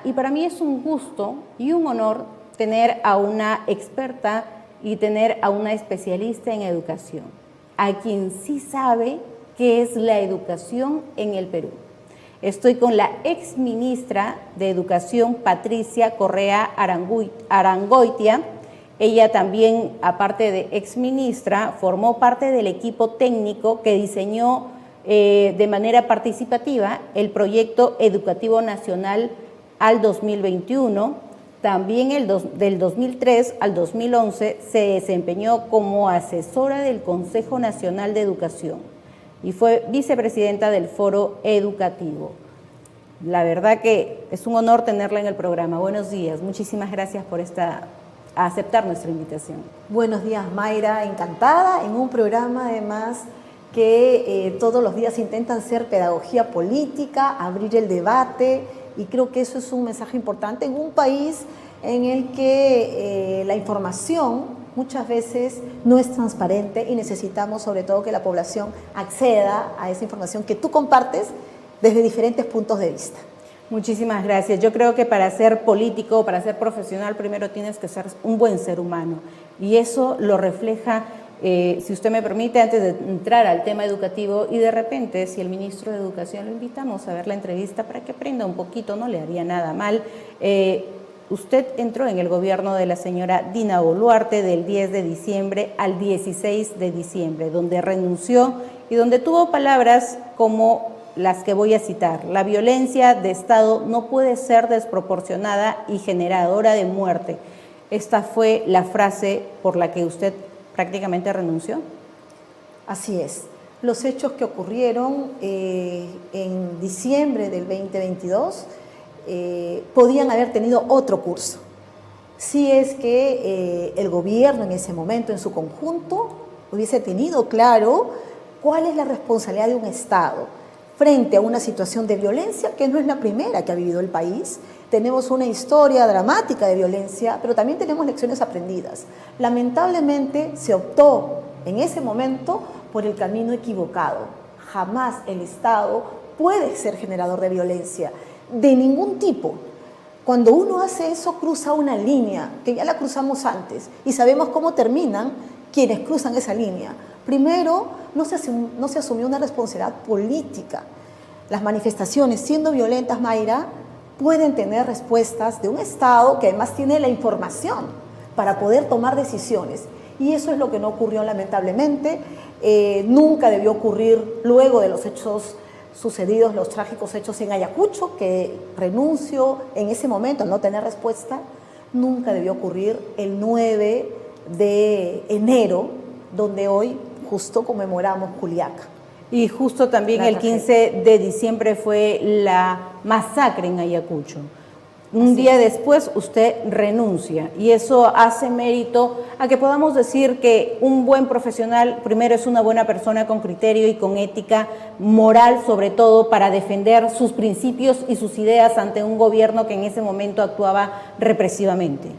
y para mí es un gusto y un honor tener a una experta y tener a una especialista en educación, a quien sí sabe qué es la educación en el Perú. Estoy con la exministra de Educación, Patricia Correa Arangoitia. Ella también, aparte de exministra, formó parte del equipo técnico que diseñó de manera participativa el proyecto educativo nacional al 2021. También del 2003 al 2011 se desempeñó como asesora del Consejo Nacional de Educación y fue vicepresidenta del Foro Educativo. La verdad que es un honor tenerla en el programa. Buenos días, muchísimas gracias por aceptar nuestra invitación. Buenos días, Mayra, encantada en un programa además que todos los días intentan hacer pedagogía política, abrir el debate, y creo que eso es un mensaje importante en un país en el que la información muchas veces no es transparente y necesitamos sobre todo que la población acceda a esa información que tú compartes desde diferentes puntos de vista. Muchísimas gracias. Yo creo que para ser político, para ser profesional, primero tienes que ser un buen ser humano, y eso lo refleja, si usted me permite, antes de entrar al tema educativo, y de repente, si el ministro de Educación lo invitamos a ver la entrevista para que aprenda un poquito, no le haría nada mal. Usted entró en el gobierno de la señora Dina Boluarte del 10 de diciembre al 16 de diciembre, donde renunció y donde tuvo palabras como las que voy a citar: la violencia de Estado no puede ser desproporcionada y generadora de muerte. Esta fue la frase por la que usted prácticamente renunció. Así es. Los hechos que ocurrieron en diciembre del 2022 podían haber tenido otro curso. Si es que el gobierno en ese momento, en su conjunto, hubiese tenido claro cuál es la responsabilidad de un Estado frente a una situación de violencia que no es la primera que ha vivido el país. Tenemos una historia dramática de violencia, pero también tenemos lecciones aprendidas. Lamentablemente se optó en ese momento por el camino equivocado. Jamás el Estado puede ser generador de violencia, de ningún tipo. Cuando uno hace eso, cruza una línea, que ya la cruzamos antes, y sabemos cómo terminan quienes cruzan esa línea. Primero, no se asumió una responsabilidad política. Las manifestaciones, siendo violentas, Mayra, pueden tener respuestas de un Estado que además tiene la información para poder tomar decisiones. Y eso es lo que no ocurrió, lamentablemente. Nunca debió ocurrir luego de los hechos sucedidos, los trágicos hechos en Ayacucho, que renunció en ese momento al no tener respuesta. Nunca debió ocurrir el 9 de enero, donde hoy justo conmemoramos Juliaca. Y justo también el 15 de diciembre fue la masacre en Ayacucho. Un día después usted renuncia, y eso hace mérito a que podamos decir que un buen profesional primero es una buena persona con criterio y con ética moral, sobre todo para defender sus principios y sus ideas ante un gobierno que en ese momento actuaba represivamente.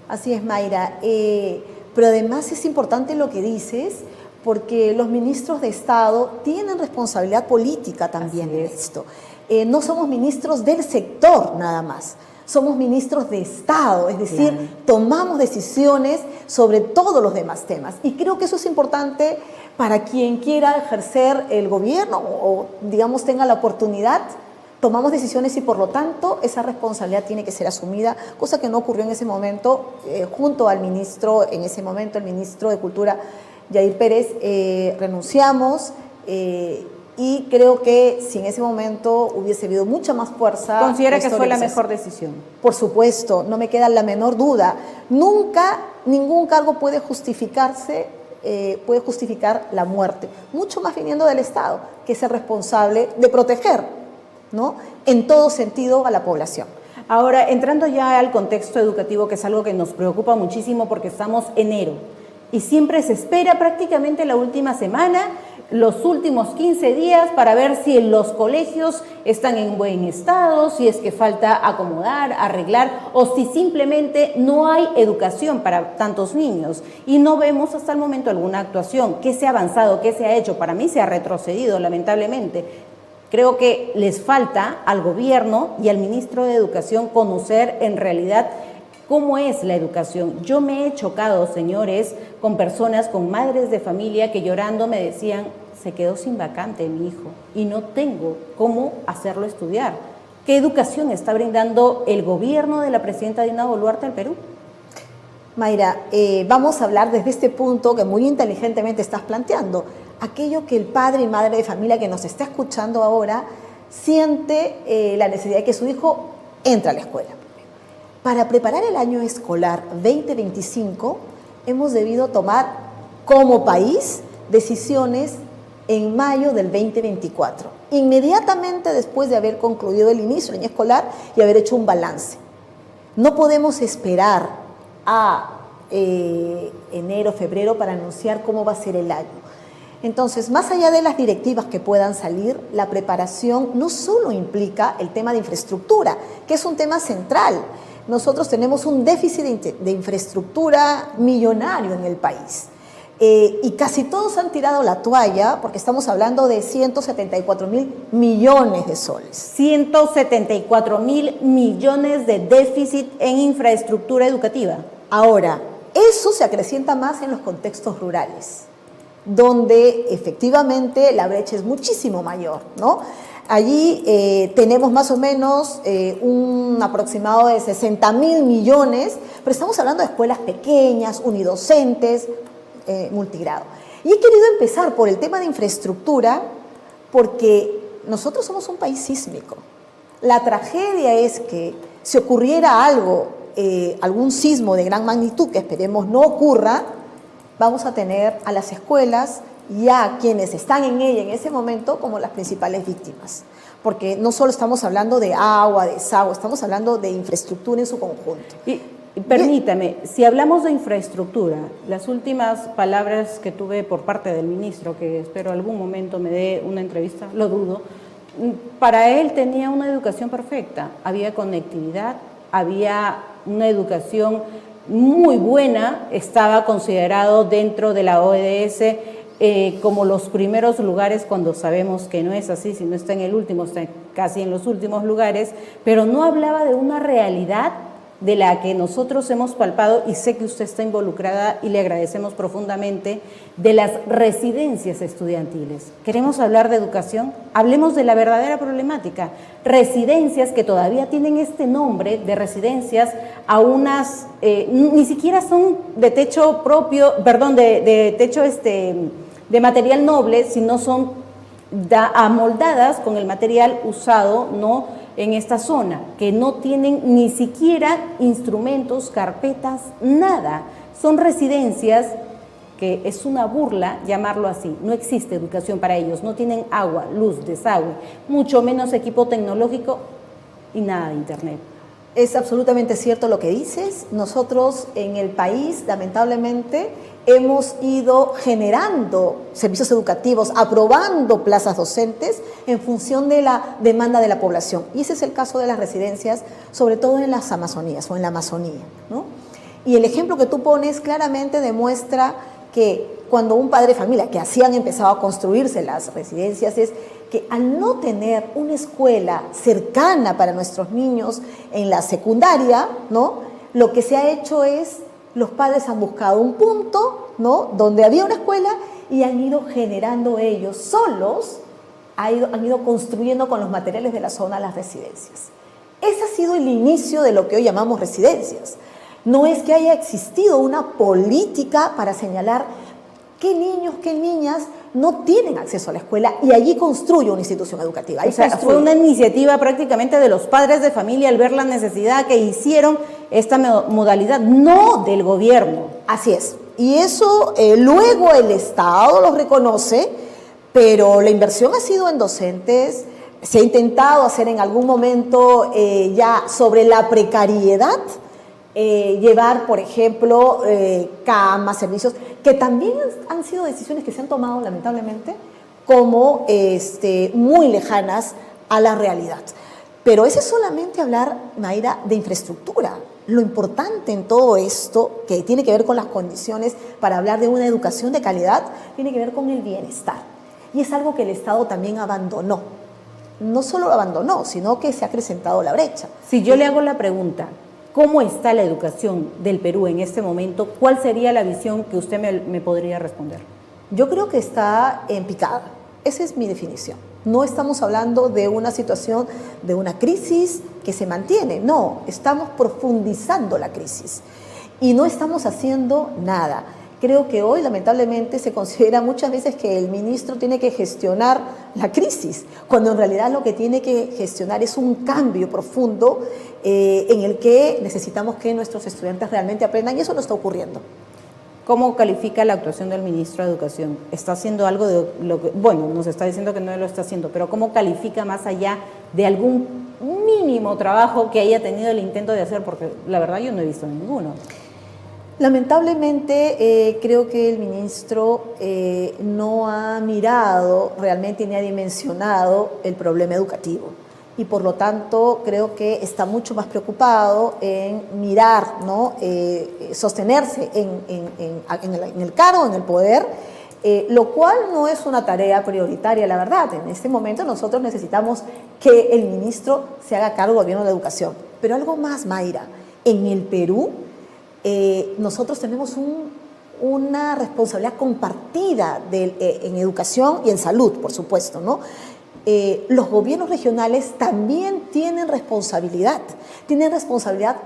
Así es, Mayra. Pero además es importante lo que dices, porque los ministros de Estado tienen responsabilidad política también en esto. No somos ministros del sector nada más, somos ministros de Estado, es decir, claro, tomamos decisiones sobre todos los demás temas. Y creo que eso es importante para quien quiera ejercer el gobierno o, digamos, tenga la oportunidad. Tomamos decisiones y, por lo tanto, esa responsabilidad tiene que ser asumida, cosa que no ocurrió en ese momento. Junto al ministro, en ese momento, el ministro de Cultura, Yair Pérez, renunciamos, y creo que si en ese momento hubiese habido mucha más fuerza... ¿Considera que fue la mejor decisión? Por supuesto, no me queda la menor duda. Nunca ningún cargo puede justificarse, puede justificar la muerte, mucho más viniendo del Estado, que es el responsable de proteger, ¿no?, en todo sentido a la población. Ahora, entrando ya al contexto educativo, que es algo que nos preocupa muchísimo porque estamos en enero y siempre se espera prácticamente la última semana, los últimos 15 días para ver si los colegios están en buen estado, si es que falta acomodar, arreglar, o si simplemente no hay educación para tantos niños y no vemos hasta el momento alguna actuación. ¿Qué se ha avanzado? ¿Qué se ha hecho? Para mí se ha retrocedido, lamentablemente. Creo que les falta al gobierno y al ministro de Educación conocer en realidad cómo es la educación. Yo me he chocado, señores, con personas, con madres de familia que llorando me decían, se quedó sin vacante mi hijo y no tengo cómo hacerlo estudiar. ¿Qué educación está brindando el gobierno de la presidenta Dina Boluarte al Perú? Mayra, vamos a hablar desde este punto que muy inteligentemente estás planteando. Aquello que el padre y madre de familia que nos está escuchando ahora siente la necesidad de que su hijo entre a la escuela. Para preparar el año escolar 2025 hemos debido tomar como país decisiones en mayo del 2024, inmediatamente después de haber concluido el inicio del año escolar y haber hecho un balance. No podemos esperar a enero, febrero para anunciar cómo va a ser el año. Entonces, más allá de las directivas que puedan salir, la preparación no solo implica el tema de infraestructura, que es un tema central. Nosotros tenemos un déficit de infraestructura millonario en el país. Y casi todos han tirado la toalla porque estamos hablando de 174.000 millones de soles. 174.000 millones de déficit en infraestructura educativa. Ahora, eso se acrecienta más en los contextos rurales, donde efectivamente la brecha es muchísimo mayor, ¿no? Allí tenemos más o menos un aproximado de 60.000 millones, pero estamos hablando de escuelas pequeñas, unidocentes, multigrado. Y he querido empezar por el tema de infraestructura porque nosotros somos un país sísmico. La tragedia es que si ocurriera algo, algún sismo de gran magnitud, que esperemos no ocurra, vamos a tener a las escuelas y a quienes están en ella en ese momento como las principales víctimas. Porque no solo estamos hablando de agua, de desagüe, estamos hablando de infraestructura en su conjunto. Y permítame, si hablamos de infraestructura, las últimas palabras que tuve por parte del ministro, que espero algún momento me dé una entrevista, lo dudo, para él tenía una educación perfecta, había conectividad, había una educación muy buena, estaba considerado dentro de la ODS como los primeros lugares, cuando sabemos que no es así, si no está en el último, está casi en los últimos lugares, pero no hablaba de una realidad de la que nosotros hemos palpado, y sé que usted está involucrada y le agradecemos profundamente, de las residencias estudiantiles. ¿Queremos hablar de educación? Hablemos de la verdadera problemática. Residencias que todavía tienen este nombre de residencias, a unas, ni siquiera son de techo propio, perdón, de techo de material noble, sino son amoldadas con el material usado, ¿no?, en esta zona, que no tienen ni siquiera instrumentos, carpetas, nada. Son residencias que es una burla llamarlo así. No existe educación para ellos, no tienen agua, luz, desagüe, mucho menos equipo tecnológico y nada de internet. Es absolutamente cierto lo que dices. Nosotros en el país, lamentablemente, hemos ido generando servicios educativos, aprobando plazas docentes en función de la demanda de la población. Y ese es el caso de las residencias, sobre todo en las Amazonías o en la Amazonía, ¿no? Y el ejemplo que tú pones claramente demuestra que cuando un padre de familia, que así han empezado a construirse las residencias, es que al no tener una escuela cercana para nuestros niños en la secundaria, ¿no?, lo que se ha hecho es, los padres han buscado un punto, ¿no?, donde había una escuela y han ido generando ellos solos, han ido construyendo con los materiales de la zona las residencias. Ese ha sido el inicio de lo que hoy llamamos residencias. No es que haya existido una política para señalar qué niños, qué niñas no tienen acceso a la escuela y allí construye una institución educativa. O sea, fue una iniciativa prácticamente de los padres de familia al ver la necesidad que hicieron esta modalidad, no del gobierno. Así es. Y eso luego el Estado lo reconoce, pero la inversión ha sido en docentes. Se ha intentado hacer en algún momento ya sobre la precariedad, llevar, por ejemplo, camas, servicios, que también han sido decisiones que se han tomado, lamentablemente, como muy lejanas a la realidad. Pero ese es solamente hablar, Mayra, de infraestructura. Lo importante en todo esto, que tiene que ver con las condiciones para hablar de una educación de calidad, tiene que ver con el bienestar. Y es algo que el Estado también abandonó. no solo abandonó, sino que se ha acrecentado la brecha. Si yo le hago la pregunta, ¿cómo está la educación del Perú en este momento? ¿Cuál sería la visión que usted me podría responder? Yo creo que está en picada. Esa es mi definición. No estamos hablando de una situación, de una crisis que se mantiene. No, estamos profundizando la crisis y no estamos haciendo nada. Creo que hoy, lamentablemente, se considera muchas veces que el ministro tiene que gestionar la crisis, cuando en realidad lo que tiene que gestionar es un cambio profundo en el que necesitamos que nuestros estudiantes realmente aprendan, y eso no está ocurriendo. ¿Cómo califica la actuación del ministro de Educación? ¿Está haciendo algo de lo que, bueno, nos está diciendo que no lo está haciendo, pero cómo califica más allá de algún mínimo trabajo que haya tenido el intento de hacer? Porque la verdad yo no he visto ninguno. Lamentablemente creo que el ministro no ha mirado realmente ni ha dimensionado el problema educativo, y por lo tanto creo que está mucho más preocupado en mirar, ¿no? Sostenerse en el cargo, en el poder, lo cual no es una tarea prioritaria, la verdad. En este momento nosotros necesitamos que el ministro se haga cargo del gobierno de la educación. Pero algo más, Mayra, en el Perú nosotros tenemos una responsabilidad compartida en educación y en salud, por supuesto, ¿no? Los gobiernos regionales también tienen responsabilidad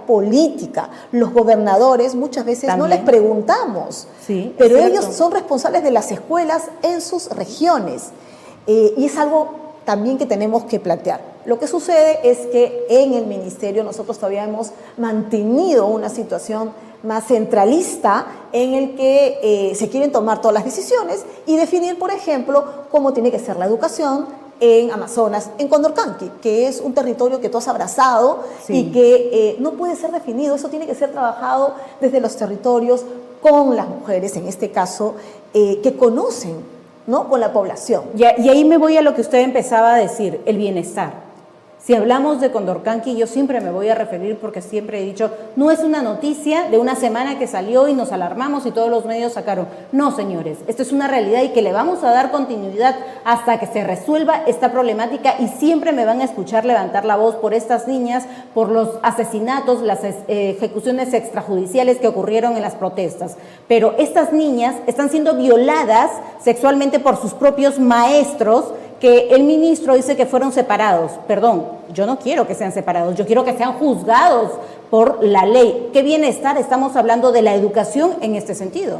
política. Los gobernadores muchas veces también no les preguntamos, sí, pero ellos son responsables de las escuelas en sus regiones, y es algo también que tenemos que plantear. Lo que sucede es que en el ministerio nosotros todavía hemos mantenido una situación más centralista en el que se quieren tomar todas las decisiones y definir, por ejemplo, cómo tiene que ser la educación en Amazonas, en Condorcanqui, que es un territorio que tú has abrazado, sí, y que no puede ser definido. Eso tiene que ser trabajado desde los territorios con las mujeres, en este caso, que conocen, ¿no?, con la población. Y ahí me voy a lo que usted empezaba a decir, el bienestar. Si hablamos de Condorcanqui, yo siempre me voy a referir, porque siempre he dicho, no es una noticia de una semana que salió y nos alarmamos y todos los medios sacaron. No, señores, esto es una realidad y que le vamos a dar continuidad hasta que se resuelva esta problemática, y siempre me van a escuchar levantar la voz por estas niñas, por los asesinatos, las ejecuciones extrajudiciales que ocurrieron en las protestas. Pero estas niñas están siendo violadas sexualmente por sus propios maestros, que el ministro dice que fueron separados. Perdón, yo no quiero que sean separados, yo quiero que sean juzgados por la ley. ¿Qué bienestar? Estamos hablando de la educación en este sentido.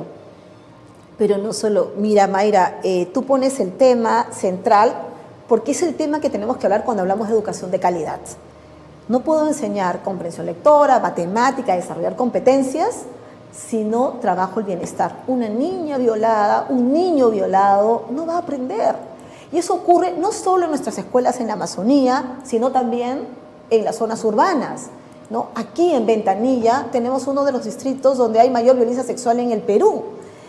Pero no solo, mira, Mayra, tú pones el tema central porque es el tema que tenemos que hablar cuando hablamos de educación de calidad. No puedo enseñar comprensión lectora, matemática, desarrollar competencias si no trabajo el bienestar. Una niña violada, un niño violado no va a aprender. Y eso ocurre no solo en nuestras escuelas en la Amazonía, sino también en las zonas urbanas, ¿no? Aquí en Ventanilla tenemos uno de los distritos donde hay mayor violencia sexual en el Perú.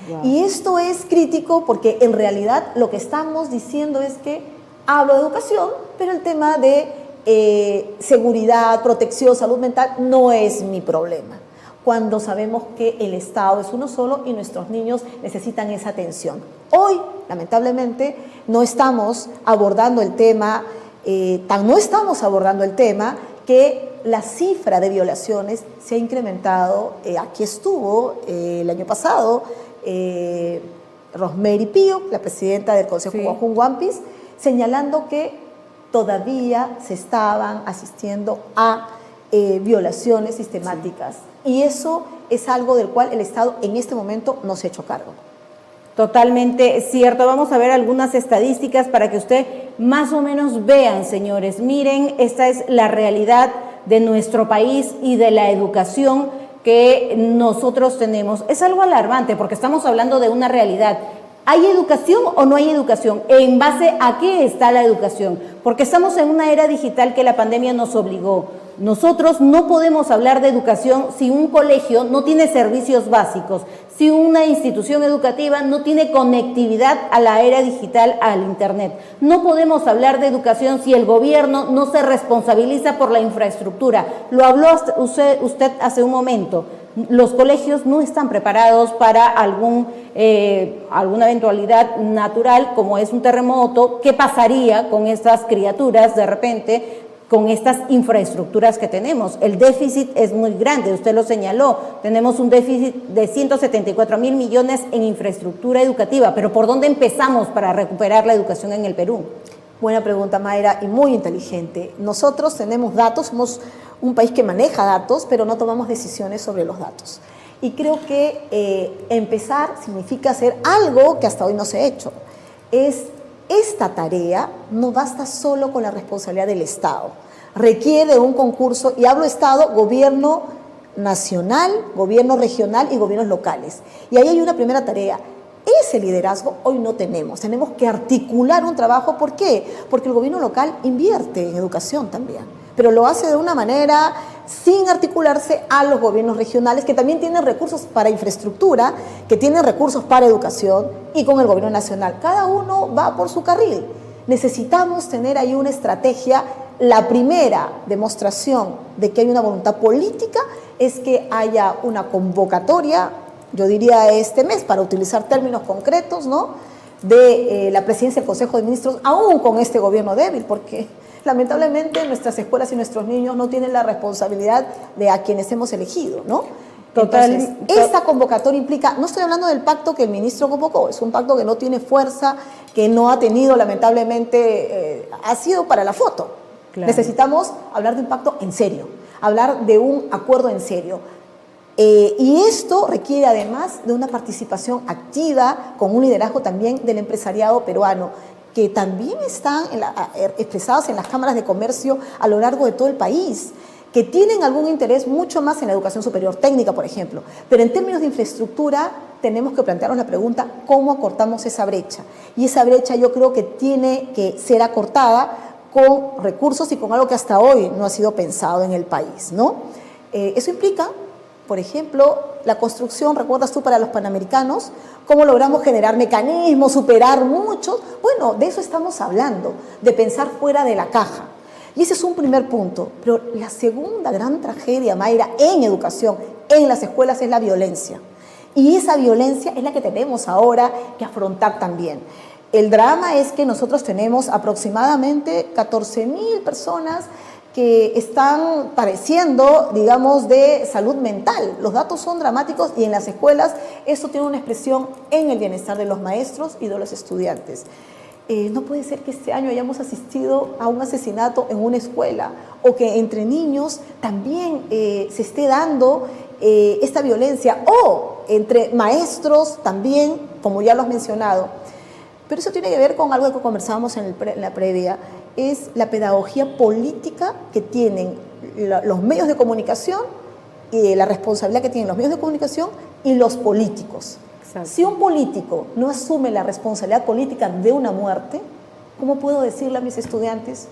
Wow. Y esto es crítico porque en realidad lo que estamos diciendo es que hablo de educación, pero el tema de seguridad, protección, salud mental no es mi problema, cuando sabemos que el Estado es uno solo y nuestros niños necesitan esa atención. Hoy, lamentablemente, no estamos abordando el tema, no estamos abordando el tema que la cifra de violaciones se ha incrementado. Aquí estuvo el año pasado Rosemary Pío, la presidenta del Consejo Guajún Guampis, señalando que todavía se estaban asistiendo a violaciones sistemáticas. Y eso es algo del cual el Estado en este momento no se ha hecho cargo. Totalmente cierto. Vamos a ver algunas estadísticas para que usted más o menos vean, señores. Miren, esta es la realidad de nuestro país y de la educación que nosotros tenemos. Es algo alarmante porque estamos hablando de una realidad. ¿Hay educación o no hay educación? ¿En base a qué está la educación? Porque estamos en una era digital que la pandemia nos obligó. Nosotros no podemos hablar de educación si un colegio no tiene servicios básicos, si una institución educativa no tiene conectividad a la era digital, al Internet. No podemos hablar de educación si el gobierno no se responsabiliza por la infraestructura. Lo habló usted hace un momento. Los colegios no están preparados para alguna eventualidad natural, como es un terremoto. ¿Qué pasaría con estas criaturas de repente, con estas infraestructuras que tenemos? El déficit es muy grande, usted lo señaló, tenemos un déficit de 174.000 millones en infraestructura educativa, pero ¿por dónde empezamos para recuperar la educación en el Perú? Buena pregunta, Mayra, y muy inteligente. Nosotros tenemos datos, somos un país que maneja datos, pero no tomamos decisiones sobre los datos. Y creo que empezar significa hacer algo que hasta hoy no se ha hecho. Esta tarea no basta solo con la responsabilidad del Estado, requiere un concurso, y hablo Estado, gobierno nacional, gobierno regional y gobiernos locales. Y ahí hay una primera tarea. Ese liderazgo hoy no tenemos que articular un trabajo. ¿Por qué? Porque el gobierno local invierte en educación también, pero lo hace de una manera sin articularse a los gobiernos regionales, que también tienen recursos para infraestructura, que tienen recursos para educación, y con el gobierno nacional. Cada uno va por su carril. Necesitamos tener ahí una estrategia. La primera demostración de que hay una voluntad política es que haya una convocatoria, yo diría este mes, para utilizar términos concretos, ¿no?, de la presidencia del Consejo de Ministros, aún con este gobierno débil, porque lamentablemente nuestras escuelas y nuestros niños no tienen la responsabilidad de a quienes hemos elegido, ¿no? Entonces, esta convocatoria implica, no estoy hablando del pacto que el ministro convocó, es un pacto que no tiene fuerza, que no ha tenido, lamentablemente, ha sido para la foto. Claro. Necesitamos hablar de un pacto en serio, hablar de un acuerdo en serio. Y esto requiere además de una participación activa, con un liderazgo también del empresariado peruano, que también están expresados en las cámaras de comercio a lo largo de todo el país, que tienen algún interés mucho más en la educación superior técnica, por ejemplo. Pero en términos de infraestructura tenemos que plantearnos la pregunta, ¿cómo acortamos esa brecha? Y esa brecha yo creo que tiene que ser acortada con recursos y con algo que hasta hoy no ha sido pensado en el país, ¿no? Eso implica, por ejemplo, la construcción, ¿recuerdas tú, para los panamericanos? ¿Cómo logramos generar mecanismos, superar muchos? Bueno, de eso estamos hablando, de pensar fuera de la caja. Y ese es un primer punto. Pero la segunda gran tragedia, Mayra, en educación, en las escuelas, es la violencia. Y esa violencia es la que tenemos ahora que afrontar también. El drama es que nosotros tenemos aproximadamente 14.000 personas que están padeciendo, digamos, de salud mental. Los datos son dramáticos y en las escuelas esto tiene una expresión en el bienestar de los maestros y de los estudiantes. No puede ser que este año hayamos asistido a un asesinato en una escuela, o que entre niños también se esté dando esta violencia, o entre maestros también, como ya lo has mencionado. Pero eso tiene que ver con algo que conversábamos en la previa, es la pedagogía política que tienen los medios de comunicación, y la responsabilidad que tienen los medios de comunicación y los políticos. Exacto. Si un político no asume la responsabilidad política de una muerte, ¿cómo puedo decirle a mis estudiantes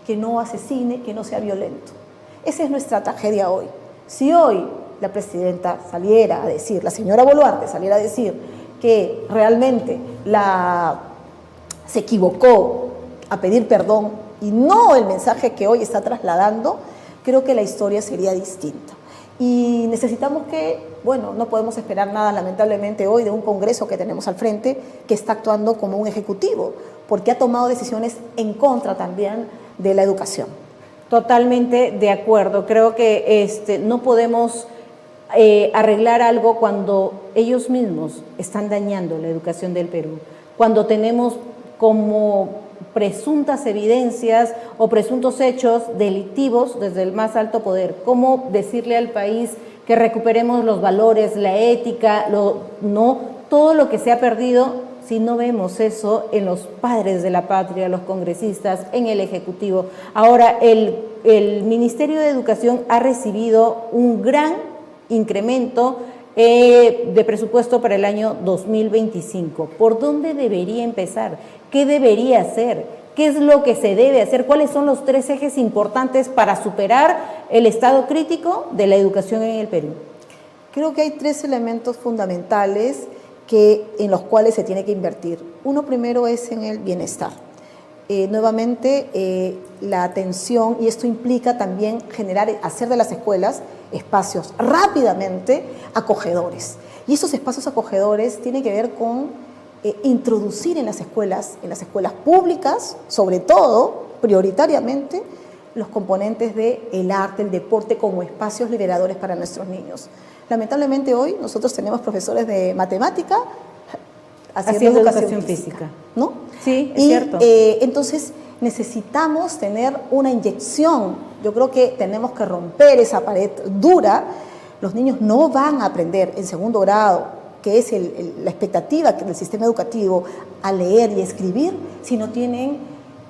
que no asesine, que no sea violento? Esa es nuestra tragedia hoy. Si hoy la presidenta saliera a decir, la señora Boluarte saliera a decir que realmente se equivocó a pedir perdón y no el mensaje que hoy está trasladando, creo que la historia sería distinta. Y necesitamos no podemos esperar nada, lamentablemente, hoy de un Congreso que tenemos al frente, que está actuando como un ejecutivo, porque ha tomado decisiones en contra también de la educación. Totalmente de acuerdo. Creo que no podemos arreglar algo cuando ellos mismos están dañando la educación del Perú, cuando tenemos como presuntas evidencias o presuntos hechos delictivos desde el más alto poder. ¿Cómo decirle al país que recuperemos los valores, la ética, todo lo que se ha perdido, si no vemos eso en los padres de la patria, los congresistas, en el Ejecutivo? Ahora, el Ministerio de Educación ha recibido un gran incremento de presupuesto para el año 2025. ¿Por dónde debería empezar? ¿Qué debería hacer? ¿Qué es lo que se debe hacer? ¿Cuáles son los 3 ejes importantes para superar el estado crítico de la educación en el Perú? Creo que hay 3 elementos fundamentales en los cuales se tiene que invertir. Uno primero es en el bienestar. Nuevamente, la atención, y esto implica también hacer de las escuelas espacios rápidamente acogedores. Y esos espacios acogedores tienen que ver con introducir en las escuelas públicas, sobre todo, prioritariamente, los componentes del arte, el deporte como espacios liberadores para nuestros niños. Lamentablemente hoy nosotros tenemos profesores de matemática haciendo educación física, ¿no? Sí, es cierto. Entonces necesitamos tener una inyección. Yo creo que tenemos que romper esa pared dura. Los niños no van a aprender en segundo grado, que es la expectativa del sistema educativo, a leer y escribir, si no tienen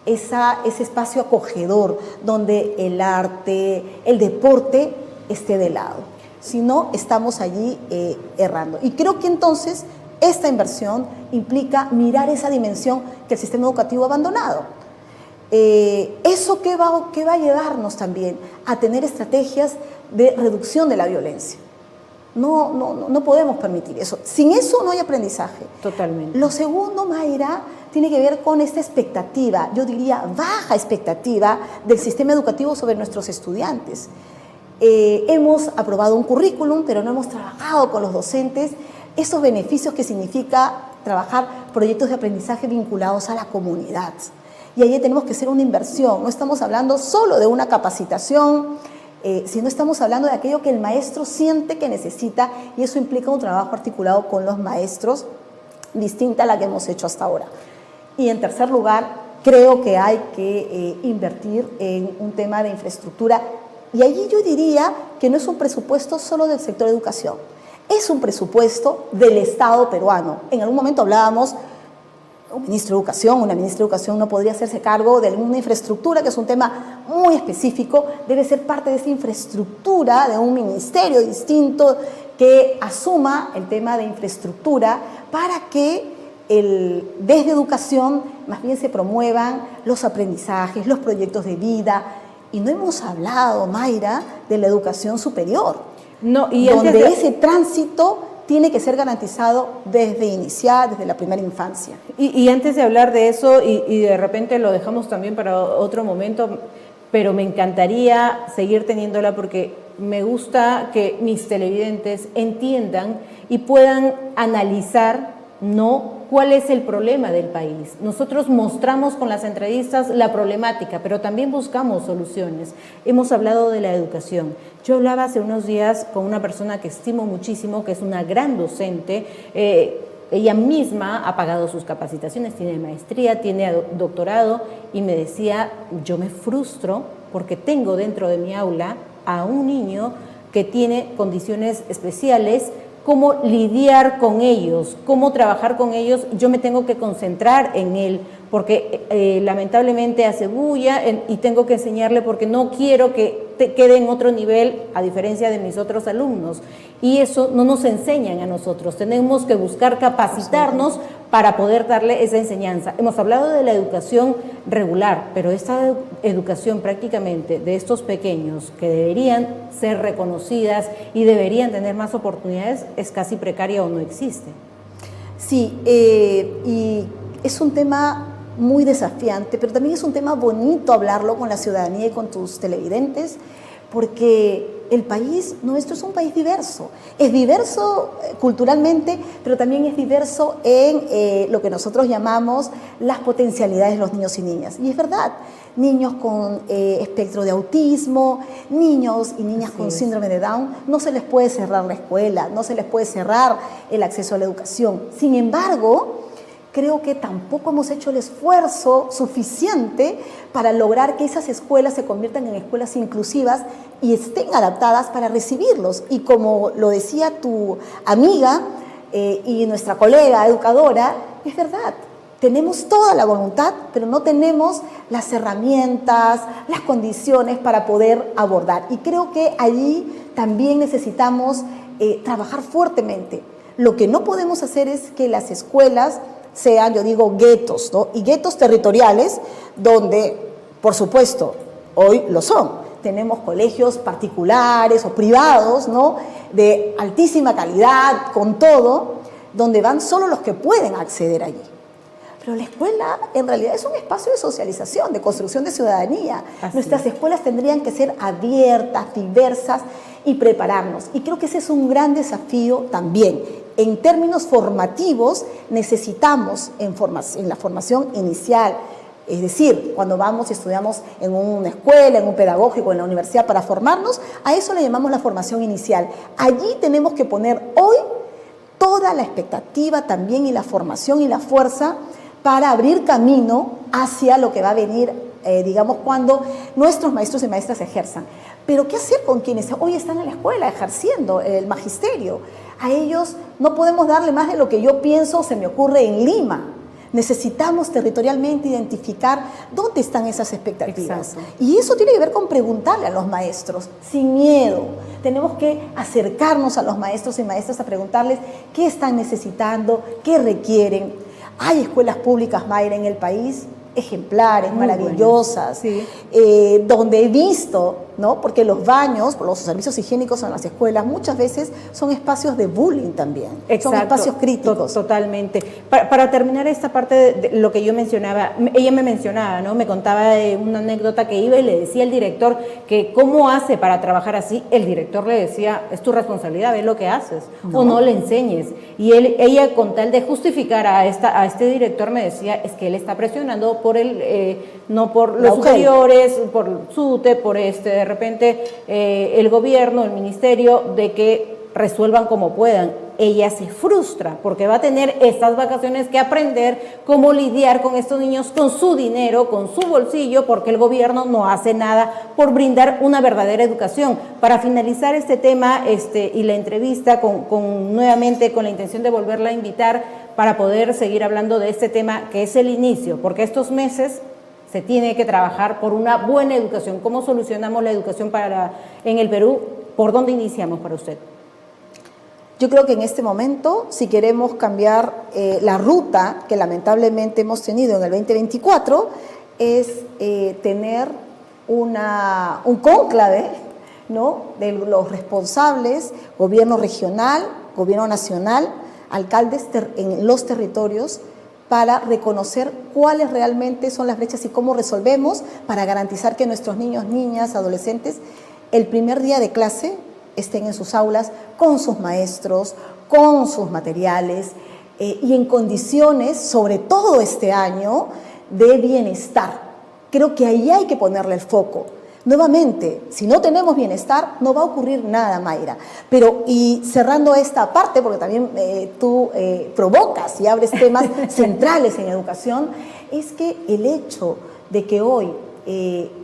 ese espacio acogedor donde el arte, el deporte esté de lado. Si no, estamos allí errando. Y creo que entonces esta inversión implica mirar esa dimensión que el sistema educativo ha abandonado. ¿Eso qué va a llevarnos también? A tener estrategias de reducción de la violencia. No podemos permitir eso. Sin eso no hay aprendizaje. Totalmente. Lo segundo, Mayra, tiene que ver con esta expectativa, yo diría baja expectativa del sistema educativo sobre nuestros estudiantes. Hemos aprobado un currículum, pero no hemos trabajado con los docentes esos beneficios que significa trabajar proyectos de aprendizaje vinculados a la comunidad. Y ahí tenemos que hacer una inversión. No estamos hablando solo de una capacitación, sino estamos hablando de aquello que el maestro siente que necesita, y eso implica un trabajo articulado con los maestros, distinta a la que hemos hecho hasta ahora. Y en tercer lugar, creo que hay que invertir en un tema de infraestructura, y allí yo diría que no es un presupuesto solo del sector educación, es un presupuesto del Estado peruano. En algún momento hablábamos, un ministro de Educación, una ministra de Educación no podría hacerse cargo de una infraestructura, que es un tema muy específico, debe ser parte de esa infraestructura de un ministerio distinto que asuma el tema de infraestructura para que desde educación más bien se promuevan los aprendizajes, los proyectos de vida. Y no hemos hablado, Mayra, de la educación superior, donde ese tránsito tiene que ser garantizado desde la primera infancia. Y antes de hablar de eso, y de repente lo dejamos también para otro momento, pero me encantaría seguir teniéndola porque me gusta que mis televidentes entiendan y puedan analizar, ¿no?, cuál es el problema del país. Nosotros mostramos con las entrevistas la problemática, pero también buscamos soluciones. Hemos hablado de la educación. Yo hablaba hace unos días con una persona que estimo muchísimo, que es una gran docente. Ella misma ha pagado sus capacitaciones, tiene maestría, tiene doctorado, y me decía, yo me frustro porque tengo dentro de mi aula a un niño que tiene condiciones especiales. Cómo lidiar con ellos, cómo trabajar con ellos, yo me tengo que concentrar en él, porque lamentablemente hace bulla y tengo que enseñarle porque no quiero que quede en otro nivel, a diferencia de mis otros alumnos. Y eso no nos enseñan a nosotros, tenemos que buscar capacitarnos para poder darle esa enseñanza. Hemos hablado de la educación regular, pero esta educación prácticamente de estos pequeños que deberían ser reconocidas y deberían tener más oportunidades es casi precaria o no existe. Sí, y es un tema muy desafiante, pero también es un tema bonito hablarlo con la ciudadanía y con tus televidentes, porque el país nuestro es un país diverso. Es diverso culturalmente, pero también es diverso en lo que nosotros llamamos las potencialidades de los niños y niñas. Y es verdad, niños con espectro de autismo, niños y niñas con síndrome de Down, no se les puede cerrar la escuela, no se les puede cerrar el acceso a la educación. Sin embargo, creo que tampoco hemos hecho el esfuerzo suficiente para lograr que esas escuelas se conviertan en escuelas inclusivas y estén adaptadas para recibirlos. Y como lo decía tu amiga y nuestra colega educadora, es verdad, tenemos toda la voluntad, pero no tenemos las herramientas, las condiciones para poder abordar. Y creo que allí también necesitamos trabajar fuertemente. Lo que no podemos hacer es que las escuelas sean, yo digo, guetos, ¿no? Y guetos territoriales donde, por supuesto, hoy lo son. Tenemos colegios particulares o privados, ¿no? De altísima calidad, con todo, donde van solo los que pueden acceder allí. Pero la escuela en realidad es un espacio de socialización, de construcción de ciudadanía. Nuestras escuelas tendrían que ser abiertas, diversas y prepararnos. Y creo que ese es un gran desafío también. En términos formativos, necesitamos en la formación inicial, es decir, cuando vamos y estudiamos en una escuela, en un pedagógico, en la universidad para formarnos, a eso le llamamos la formación inicial. Allí tenemos que poner hoy toda la expectativa también y la formación y la fuerza para abrir camino hacia lo que va a venir, digamos, cuando nuestros maestros y maestras ejerzan. Pero ¿qué hacer con quienes hoy están en la escuela ejerciendo el magisterio? A ellos no podemos darle más de lo que yo pienso o se me ocurre en Lima. Necesitamos territorialmente identificar dónde están esas expectativas. Exacto. Y eso tiene que ver con preguntarle a los maestros, sin miedo. Tenemos que acercarnos a los maestros y maestras a preguntarles qué están necesitando, qué requieren. Hay escuelas públicas, Mayra, en el país, ejemplares, muy maravillosas, sí. Donde he visto, ¿no? Porque los baños, los servicios higiénicos en las escuelas muchas veces son espacios de bullying también. Exacto. Son espacios críticos. Totalmente. Para terminar esta parte de lo que yo mencionaba, ella me mencionaba, ¿no? Me contaba de una anécdota que iba y le decía al director que cómo hace para trabajar así. El director le decía, es tu responsabilidad, ve lo que haces, o no le enseñes. Y ella, con tal de justificar a este director, me decía, es que él está presionando por no por los superiores, por SUTE, por de repente el gobierno, el ministerio, de que resuelvan como puedan. Ella se frustra porque va a tener estas vacaciones que aprender cómo lidiar con estos niños, con su dinero, con su bolsillo, porque el gobierno no hace nada por brindar una verdadera educación. Para finalizar este tema y la entrevista, nuevamente con la intención de volverla a invitar para poder seguir hablando de este tema que es el inicio, porque estos meses se tiene que trabajar por una buena educación. ¿Cómo solucionamos la educación en el Perú? ¿Por dónde iniciamos para usted? Yo creo que en este momento, si queremos cambiar la ruta que lamentablemente hemos tenido en el 2024, es tener un cónclave, ¿no? De los responsables, gobierno regional, gobierno nacional, alcaldes en los territorios, para reconocer cuáles realmente son las brechas y cómo resolvemos para garantizar que nuestros niños, niñas, adolescentes, el primer día de clase estén en sus aulas con sus maestros, con sus materiales y en condiciones, sobre todo este año, de bienestar. Creo que ahí hay que ponerle el foco. Nuevamente, si no tenemos bienestar, no va a ocurrir nada, Mayra. Pero, y cerrando esta parte, porque también tú provocas y abres temas centrales en educación, es que el hecho de que hoy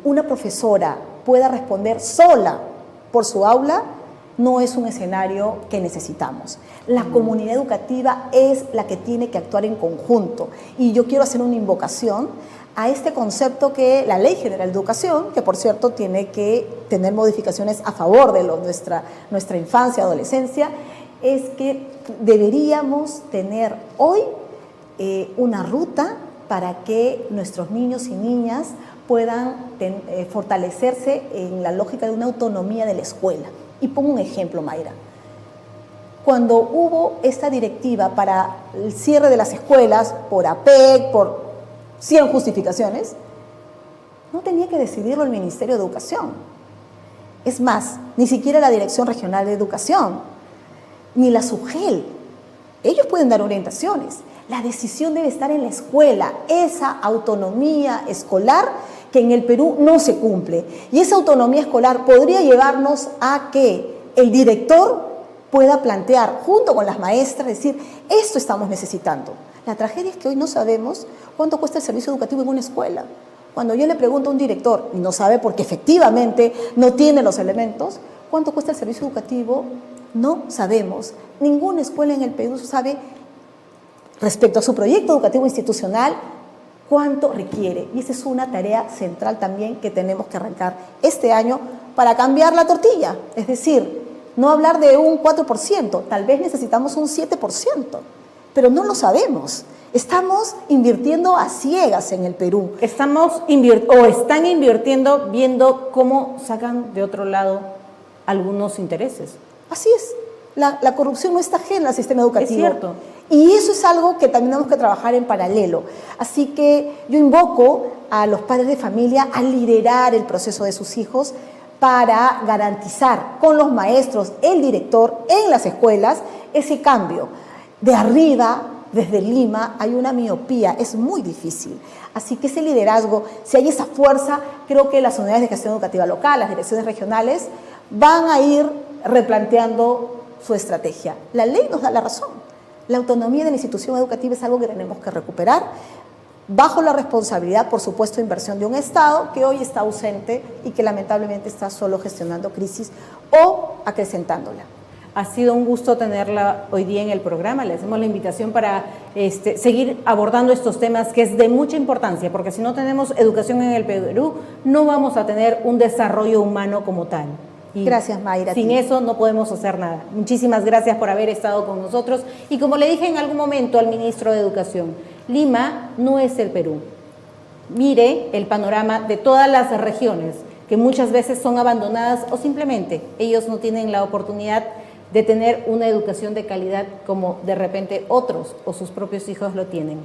una profesora pueda responder sola por su aula no es un escenario que necesitamos. La comunidad educativa es la que tiene que actuar en conjunto. Y yo quiero hacer una invocación a este concepto que la Ley General de Educación, que por cierto tiene que tener modificaciones a favor de nuestra infancia, adolescencia, es que deberíamos tener hoy una ruta para que nuestros niños y niñas puedan fortalecerse en la lógica de una autonomía de la escuela. Y pongo un ejemplo, Mayra. Cuando hubo esta directiva para el cierre de las escuelas por APEC, por 100 justificaciones, no tenía que decidirlo el Ministerio de Educación. Es más, ni siquiera la Dirección Regional de Educación, ni la SUGEL. Ellos pueden dar orientaciones. La decisión debe estar en la escuela, esa autonomía escolar que en el Perú no se cumple. Y esa autonomía escolar podría llevarnos a que el director pueda plantear, junto con las maestras, decir, esto estamos necesitando. La tragedia es que hoy no sabemos cuánto cuesta el servicio educativo en una escuela. Cuando yo le pregunto a un director, y no sabe porque efectivamente no tiene los elementos, ¿cuánto cuesta el servicio educativo? No sabemos. Ninguna escuela en el Perú sabe, respecto a su proyecto educativo institucional, cuánto requiere. Y esa es una tarea central también que tenemos que arrancar este año para cambiar la tortilla. Es decir, no hablar de un 4%, tal vez necesitamos un 7%, pero no lo sabemos. Estamos invirtiendo a ciegas en el Perú. Están invirtiendo viendo cómo sacan de otro lado algunos intereses. Así es. La corrupción no está ajena al sistema educativo. Es cierto. Y eso es algo que también tenemos que trabajar en paralelo. Así que yo invoco a los padres de familia a liderar el proceso de sus hijos para garantizar con los maestros, el director, en las escuelas, ese cambio. De arriba, desde Lima, hay una miopía, es muy difícil. Así que ese liderazgo, si hay esa fuerza, creo que las unidades de gestión educativa local, las direcciones regionales, van a ir replanteando su estrategia. La ley nos da la razón. La autonomía de la institución educativa es algo que tenemos que recuperar bajo la responsabilidad, por supuesto, de inversión de un Estado que hoy está ausente y que lamentablemente está solo gestionando crisis o acrecentándola. Ha sido un gusto tenerla hoy día en el programa. Le hacemos la invitación para seguir abordando estos temas que es de mucha importancia, porque si no tenemos educación en el Perú, no vamos a tener un desarrollo humano como tal. Y gracias, Mayra. Sin eso no podemos hacer nada. Muchísimas gracias por haber estado con nosotros. Y como le dije en algún momento al ministro de Educación, Lima no es el Perú. Mire el panorama de todas las regiones que muchas veces son abandonadas o simplemente ellos no tienen la oportunidad de tener una educación de calidad como de repente otros o sus propios hijos lo tienen.